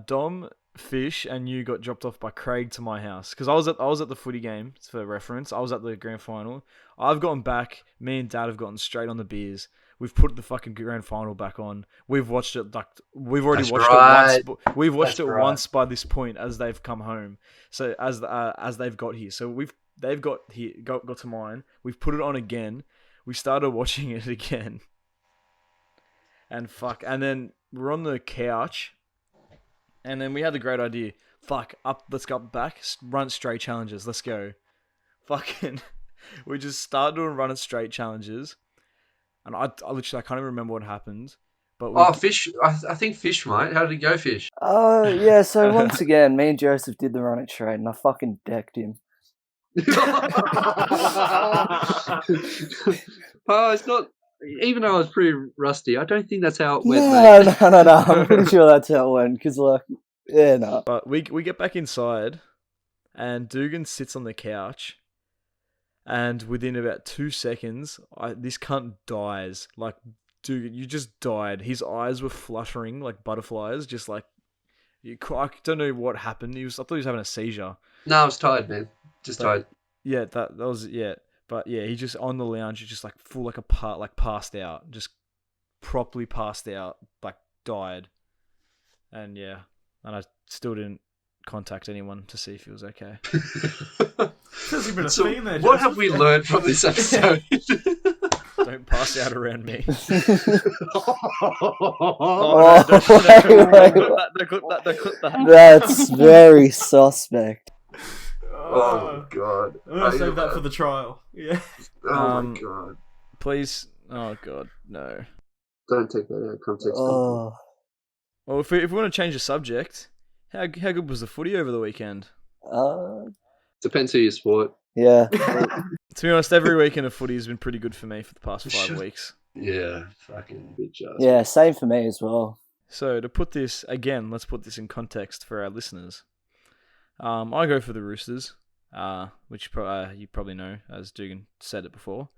Dom, Fish, and you got dropped off by Craig to my house because I was at the footy game for reference. I was at the grand final. I've gotten back. Me and Dad have gotten straight on the beers. We've put the fucking grand final back on. We've watched it we've already watched it once. We've watched it once by this point as they've come home. So as they've got here. So they've got to mine. We've put it on again. We started watching it again. And then we're on the couch. And then we had the great idea. Let's go back, run straight challenges. Let's go. We just started doing run straight challenges. And I literally, I can't even remember what happened. But Fish, I think Fish might. How did it go, Fish? Oh, yeah, so once again, me and Joseph did the run it straight, and I fucking decked him. It's not... Even though I was pretty rusty, I don't think that's how it went, No. I'm pretty sure that's how it went, because, no. But we get back inside, and Dugan sits on the couch, and within about 2 seconds, this cunt dies. Like, Dugan, you just died. His eyes were fluttering like butterflies, just like... I don't know what happened. I thought he was having a seizure. No, I was tired, man. Tired. Yeah, that was... Yeah. But yeah, he just on the lounge, he just like full like a part, like passed out, just properly passed out, like died, and yeah, and I still didn't contact anyone to see if he was okay. What have we learned from this episode? Don't pass out around me. Don't clip that. That's very suspect. Oh god! I'm gonna save that for the trial. Yeah. Oh my god! Please. Oh god, no. Don't take that out of context. Oh. Well, if we want to change the subject, how good was the footy over the weekend? Depends who you support. Yeah. To be honest, every weekend of footy has been pretty good for me for the past 5 weeks. Yeah, fucking bitch ass. Yeah, same for me as well. So to put this again, let's put this in context for our listeners. I go for the Roosters, which you probably know, as Dugan said it before.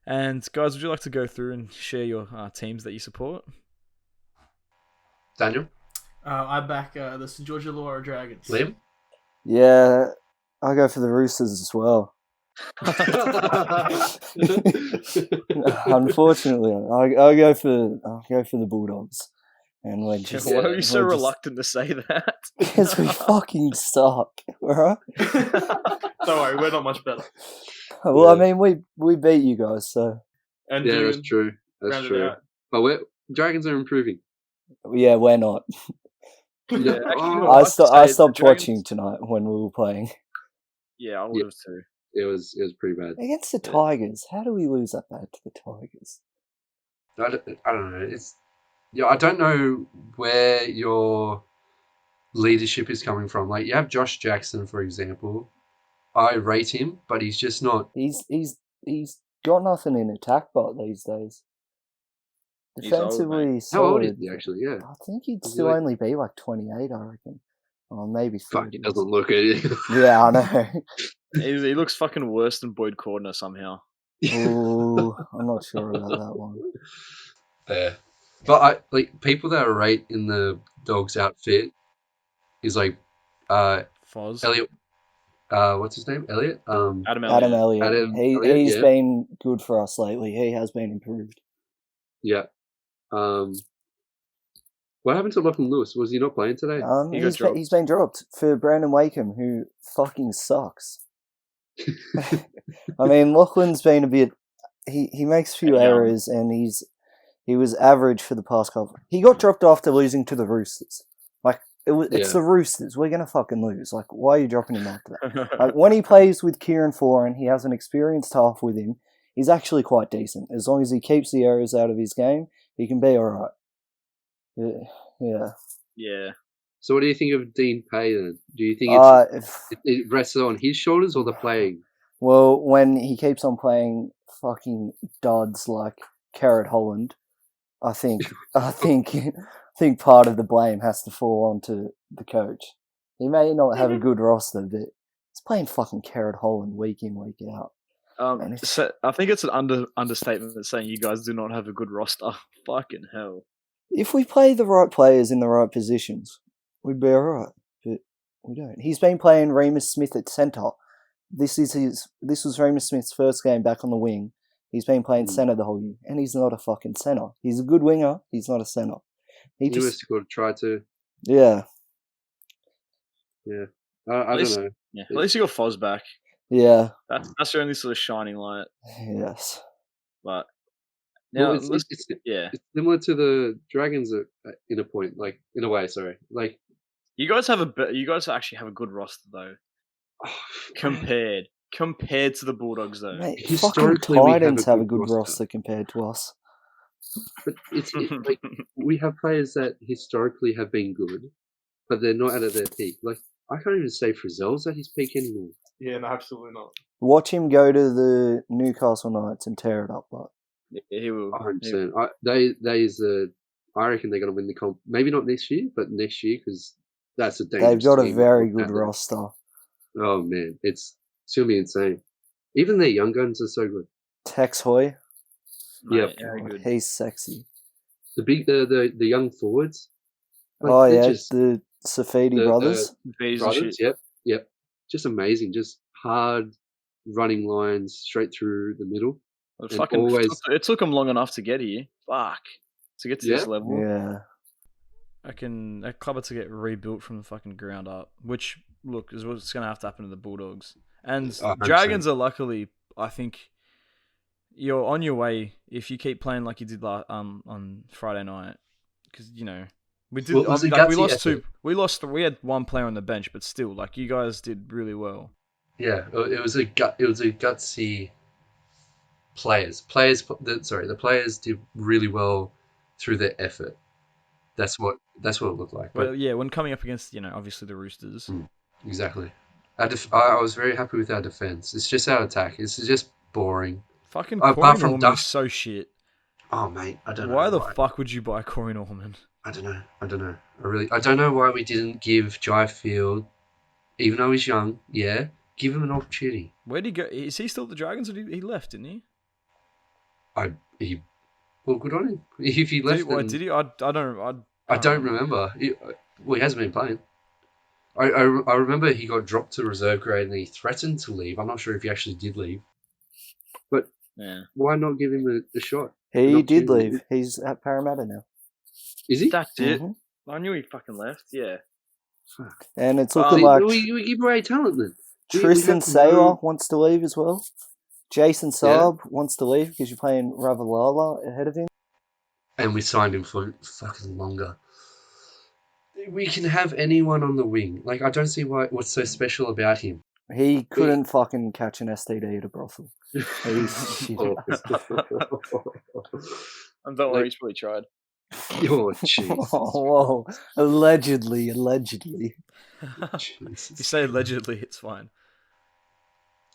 And guys, would you like to go through and share your teams that you support? Daniel? I back the St. George Illawarra Dragons. Liam? Yeah, I go for the Roosters as well. Unfortunately, I go for the Bulldogs. And why are you so reluctant to say that? Because we fucking suck, right? Don't worry, we're not much better. Well, I mean, we beat you guys, so. And yeah, that's true. That's true. But Dragons are improving. Yeah, we're not. Yeah, I stopped watching tonight when we were playing. Yeah, I would have too. It was pretty bad against the Tigers. How do we lose that bad to the Tigers? I don't know. I don't know where your leadership is coming from. Like, you have Josh Jackson, for example. I rate him, but he's just not. He's got nothing in attack but these days. Defensively, how old is he actually? Yeah, I think he'd still only be like 28, I reckon, or maybe 30. Fuck, he doesn't look it. Yeah, I know. He looks fucking worse than Boyd Cordner somehow. Ooh, I'm not sure about that one. Fair. But people that are rate in the Dogs outfit is like Foz. Elliot. What's his name? Elliot. Adam Elliott. He's been good for us lately. He has been improved. Yeah. What happened to Lachlan Lewis? Was he not playing today? He's been dropped for Brandon Wakeham, who fucking sucks. I mean, Lachlan's been a bit. He makes a few errors, and he was average for the past couple. He got dropped after losing to the Roosters. Like, it's the Roosters. We're going to fucking lose. Like, why are you dropping him after that? Like, when he plays with Kieran Foran, he has an experienced half with him. He's actually quite decent. As long as he keeps the errors out of his game, he can be alright. Yeah. Yeah. So what do you think of Dean Pay then? Do you think it rests on his shoulders or the playing? Well, when he keeps on playing fucking duds like Carrot Holland, I think part of the blame has to fall onto the coach. He may not have a good roster, but He's playing fucking Carrot Holland week in, week out. So I think it's an understatement saying you guys do not have a good roster. Fucking hell. If we play the right players in the right positions, we'd be alright. But we don't. He's been playing Remus Smith at centre. This was Remus Smith's first game back on the wing. He's been playing centre the whole year, and he's not a fucking centre. He's a good winger. He's not a centre. He was to try to. Yeah. Yeah. I don't know. Yeah. At least you got Foz back. Yeah. That's your only sort of shining light. Yes. But now it's similar to the Dragons in a point, like in a way. Sorry, like you guys actually have a good roster though. Compared to the Bulldogs though. Mate, fucking Titans have a good roster compared to us. But it's like we have players that historically have been good, but they're not at their peak. Like I can't even say Frizzell's at his peak anymore. Yeah, no, absolutely not. Watch him go to the Newcastle Knights and tear it up, but he will. 100%. I reckon they're going to win the comp. Maybe not this year, but next year because that's a dangerous they've got a team very good roster. Oh man, it's going to be insane. Even their young guns are so good. Tex Hoy. Yep. Very good. He's sexy. The young forwards. Like, the Safidi brothers. Yep. Just amazing. Just hard running lines straight through the middle. It took them long enough to get here. Fuck. To get to this level. Yeah. That club had to get rebuilt from the fucking ground up. Which, look, is what's going to have to happen to the Bulldogs. And 100%. Dragons are luckily, I think, you're on your way if you keep playing like you did on Friday night. Because, you know, we did. We had one player on the bench, but still, like, you guys did really well. Yeah, it was a gutsy players. The players did really well through their effort. That's what it looked like. Well, yeah, when coming up against, you know, obviously the Roosters. Exactly. I was very happy with our defense. It's just our attack. It's just boring. Fucking Corey Norman is so shit. Oh mate, I don't know. Why the fuck would you buy Corey Norman? I don't know. I don't know why we didn't give Jai Field, even though he's young, give him an opportunity. Where'd he go? Is he still at the Dragons or he left, didn't he? Well, good on him. If he left, did he? I don't remember. He hasn't been playing. I remember he got dropped to reserve grade and he threatened to leave. I'm not sure if he actually did leave. But why not give him a shot? He did leave. He's at Parramatta now. Is he? That's it. I knew he fucking left. Yeah. Fuck. And it's looking like we give away talent then. Tristan Saylor wants to leave as well. Jason Saab wants to leave because you're playing Ravalala ahead of him. And we signed him for fucking longer. We can have anyone on the wing. Like, I don't see what's so special about him. He couldn't fucking catch an STD at a brothel. He's shit. And don't worry, he's probably tried. Oh, jeez. Whoa. Allegedly. You say allegedly, it's fine.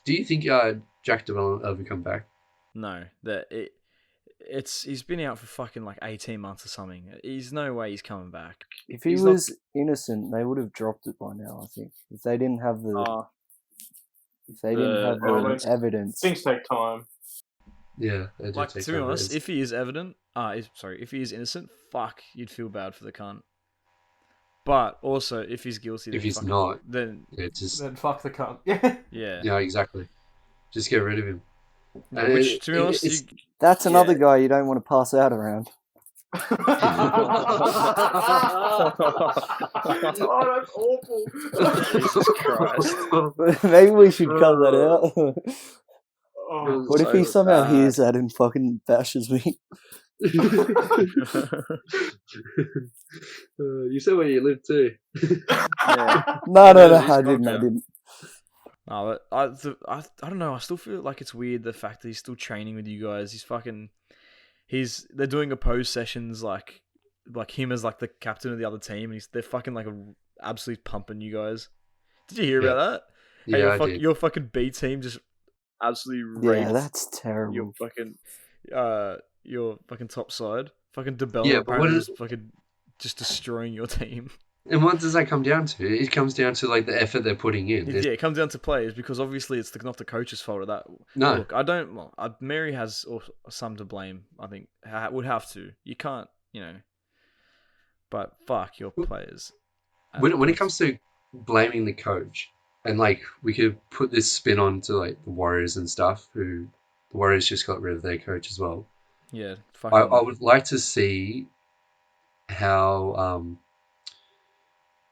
Do you think Jack DeVellon will ever come back? No. He's been out for fucking like 18 months or something. There's no way he's coming back. If he was innocent, they would have dropped it by now, I think. If they didn't have the evidence. Things take time. Yeah, they do like, take to be time. honest, if he is innocent, fuck, you'd feel bad for the cunt. But also, if he's guilty, if he's not, then fuck the cunt. Yeah, exactly. Just get rid of him. Which, to be honest, that's another guy you don't want to pass out around. Oh, that's awful. Jesus Christ. Maybe we should cut that out. What if he so somehow bad. hears that and fucking bashes me? You said where you live too. Yeah. No, I didn't. No, but I don't know. I still feel like it's weird the fact that he's still training with you guys. They're doing opposed sessions like him as like the captain of the other team, and they're fucking like absolutely pumping you guys. Did you hear about that? Yeah, Hey, your fucking B team just absolutely raped. Yeah, that's terrible. Your fucking top side, fucking DeBella. Yeah, but what is fucking just destroying your team? And what does that come down to? It comes down to like the effort they're putting in. Yeah, it comes down to players because obviously it's not the coach's fault of that. No. Look, I don't. Well, Mary has some to blame. I think would have to. You can't, But fuck your players. When it comes to blaming the coach, and like we could put this spin on to like the Warriors and stuff, who the Warriors just got rid of their coach as well. Yeah, I would like to see how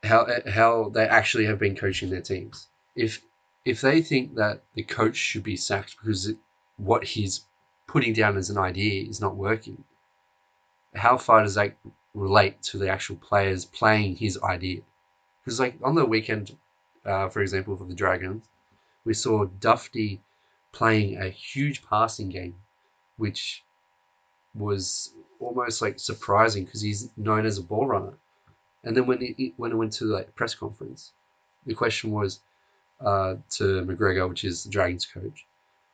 they actually have been coaching their teams. If they think that the coach should be sacked because what he's putting down as an idea is not working, how far does that relate to the actual players playing his idea? Because like on the weekend, for example, for the Dragons, we saw Dufty playing a huge passing game, which was almost like surprising because he's known as a ball runner. And then when it went to like press conference, the question was to McGregor, which is the Dragons coach,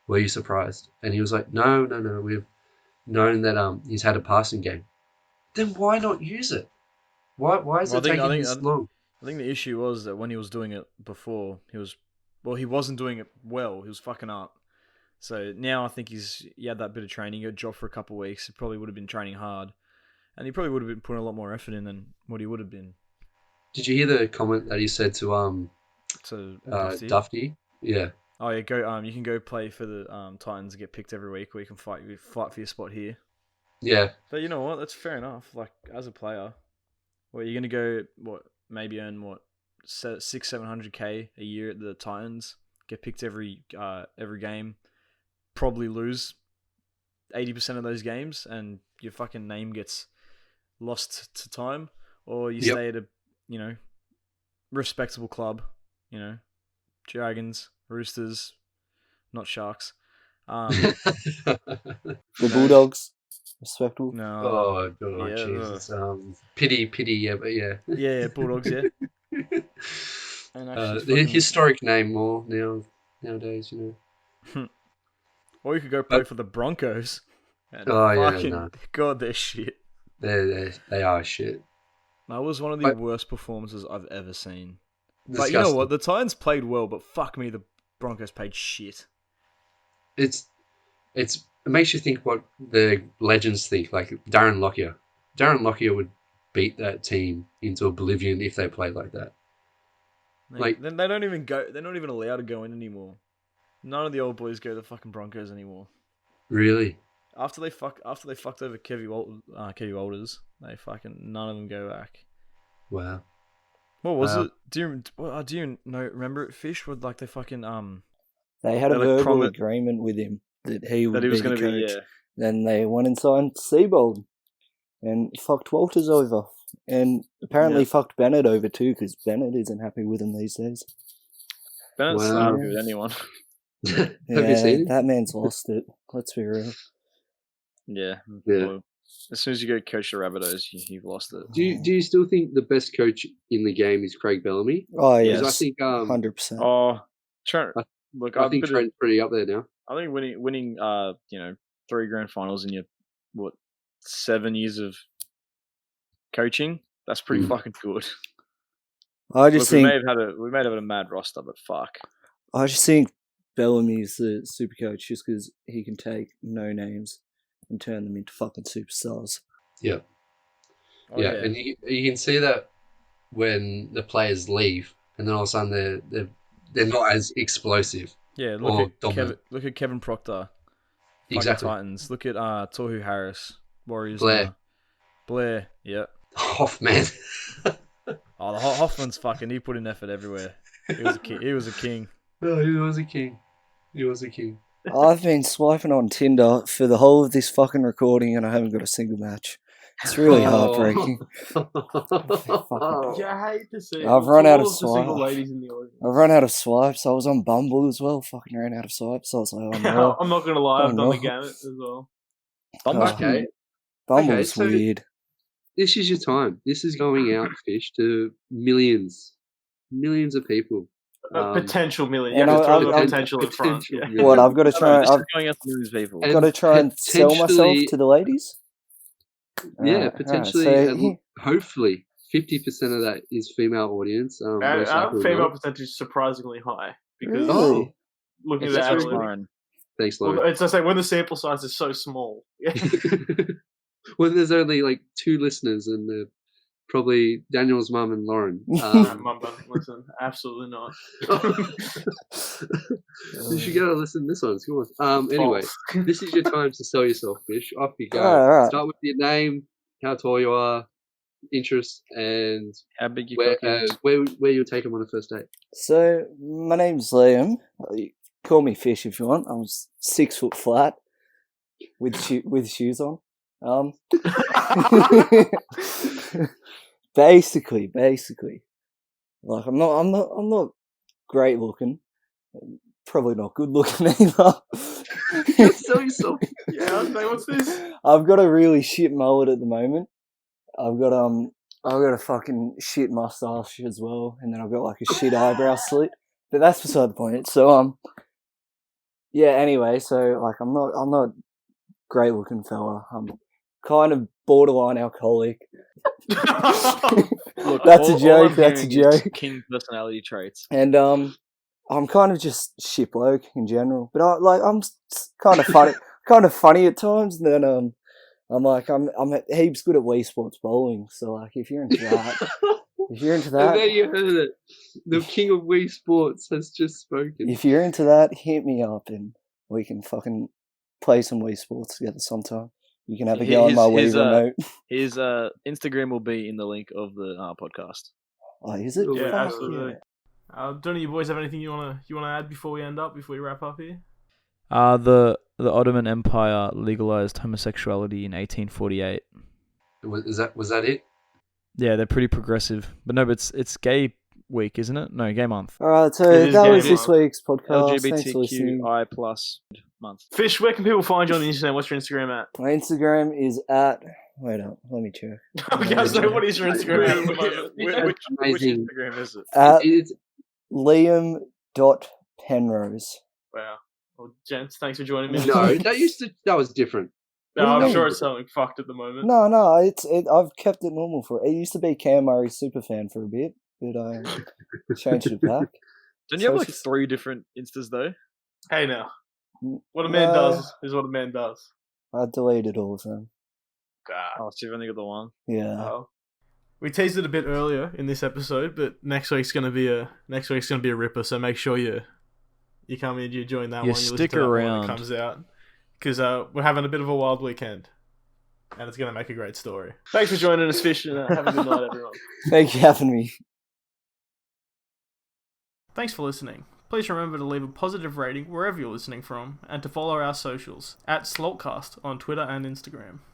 were you surprised? And he was like, no, we've known that he's had a passing game. Then why not use it? Why is it taking this long? I think the issue was that when he was doing it before, he wasn't doing it well. He was fucking up. So now I think he had that bit of training. He got dropped for a couple of weeks. He probably would have been training hard. And he probably would have been putting a lot more effort in than what he would have been. Did you hear the comment that he said to Dufty? Yeah. Oh yeah, go. You can go play for the Titans and get picked every week, or you can fight for your spot here. Yeah. But you know what? That's fair enough. Like as a player, you're gonna go maybe earn 600-700K a year at the Titans, get picked every game, probably lose 80% of those games, and your fucking name gets lost to time, or you stay at a respectable club, Dragons, Roosters, not Sharks, the Bulldogs, respectable. No, Jesus, pity, yeah, but yeah, yeah, Bulldogs, yeah. And the historic name more nowadays, Or you could go play for the Broncos. And God, they're shit. They are shit. That was one of the worst performances I've ever seen. Disgusting. But you know what? The Titans played well, but fuck me, the Broncos played shit. It makes you think what the legends think. Like Darren Lockyer. Darren Lockyer would beat that team into oblivion if they played like that. Then they don't even go. They're not even allowed to go in anymore. None of the old boys go to the fucking Broncos anymore. Really? After they fucked over Kevy Walters, none of them go back. Wow. What was it? Do you remember it, Fish? With like they fucking They had a verbal agreement with him that he was going to be. Yeah. Then they went and signed Seabold, and fucked Walters over, and apparently fucked Bennett over too, because Bennett isn't happy with him these days. Bennett's not happy with anyone. Have you seen it? That man's lost it. Let's be real. Yeah. Well, as soon as you go coach the Rabbitohs, you've lost it. Do you still think the best coach in the game is Craig Bellamy? Oh yes, I think 100%. Oh, Trent. Look, I think Trent's pretty up there now. I think winning 3 grand finals in your 7 years of coaching, that's pretty fucking good. I just think we may have had a mad roster, but fuck. I just think Bellamy's the super coach just because he can take no names and turn them into fucking superstars. Yeah. Yeah, and you can see that when the players leave, and then all of a sudden they're not as explosive. Yeah, look at Kevin Proctor. Exactly. Titans. Look at Tohu Harris, Warriors. Blair. Yeah. Hoffman. The Hoffman's fucking. He put in effort everywhere. He was a king. He was a king. Oh, he was a king. He was a king. I've been swiping on Tinder for the whole of this fucking recording, and I haven't got a single match. It's really heartbreaking. Yeah, I hate to see it. I've run out of swipes. I've run out of swipes. I was on Bumble as well. Fucking ran out of swipes. So I was like, oh no. I'm not gonna lie, I've done the gamut as well. Okay. Bumble's weird. This is your time. This is going out, Fish, to millions of people. Potential million. And you have to throw the potential at front. Yeah. What, I've got to try. I've got to try and sell myself to the ladies. Yeah, potentially, hopefully, 50% of that is female audience. Most Our likely female not. percentage is surprisingly high because Really? looking It's at that just analytics. Lauren. Thanks, Lauren. Well, it's just like when the sample size is so small. When there's only like 2 listeners and they're probably Daniel's mum and Lauren. Mum, listen, absolutely not. You should go and listen to this one. It's a good one. Anyway, this is your time to sell yourself, Fish. Off you go. All right. Start with your name, how tall you are, interests, and How big your where cock is. where you'll take them on a first date. So my name's Liam. You call me Fish if you want. I'm 6 foot flat with shoes on. Basically, like I'm not great looking. Probably not good looking either. Sell yourself. Yeah, I was like, what's this? I've got a really shit mullet at the moment. I've got a fucking shit mustache as well, and then I've got like a shit eyebrow slit. But that's beside the point. So yeah. Anyway, so like I'm not great looking fella. I'm kind of borderline alcoholic. Look, That's all a joke. I'm That's a hearing is joke. King personality traits. And I'm kind of just shit bloke in general. But I'm kind of funny at times. And then I'm heaps good at Wii Sports bowling. So like if you're into that, And there you heard it. The king of Wii Sports has just spoken. if you're into that, hit me up and we can fucking play some Wii Sports together sometime. You can have a go on my Wii remote. His Instagram will be in the link of the podcast. Oh, is it? Yeah, Fuck absolutely. Don't you boys have anything you wanna add before we wrap up here? The Ottoman Empire legalized homosexuality in 1848. Was that it? Yeah, they're pretty progressive. But no, but it's gay week, isn't it? No, gay month. All right, so It is that gay was this month. week's podcast. Thanks for listening. LGBTQI plus month. Fish, where can people find you on the internet? What's your Instagram at? My Instagram is at. Wait up, let me check. Okay, I was like, what is your Instagram at the moment? Which Amazing. Instagram is it? At It's Liam.Penrose. Wow. Well, gents, thanks for joining me. no, that was different. No, What do you I'm mean? sure it's something fucked at the moment. No, I've kept it normal for it. Used to be Cam Murray's superfan for a bit, but I changed it back. Don't you have So like it's- 3 different Instas though? Hey now. What a man No. does is what a man does. I deleted all of them. God. Oh, so you've only got the one. Yeah. Oh. We teased it a bit earlier in this episode, but next week's gonna be a ripper. So make sure you come in, you join that You one. You listen stick to that one when around. it comes out, because we're having a bit of a wild weekend, and it's gonna make a great story. Thanks for joining us, Fish, and have a good night, everyone. Thank you for having me. Thanks for listening. Please remember to leave a positive rating wherever you're listening from, and to follow our socials at Slalt Cast on Twitter and Instagram.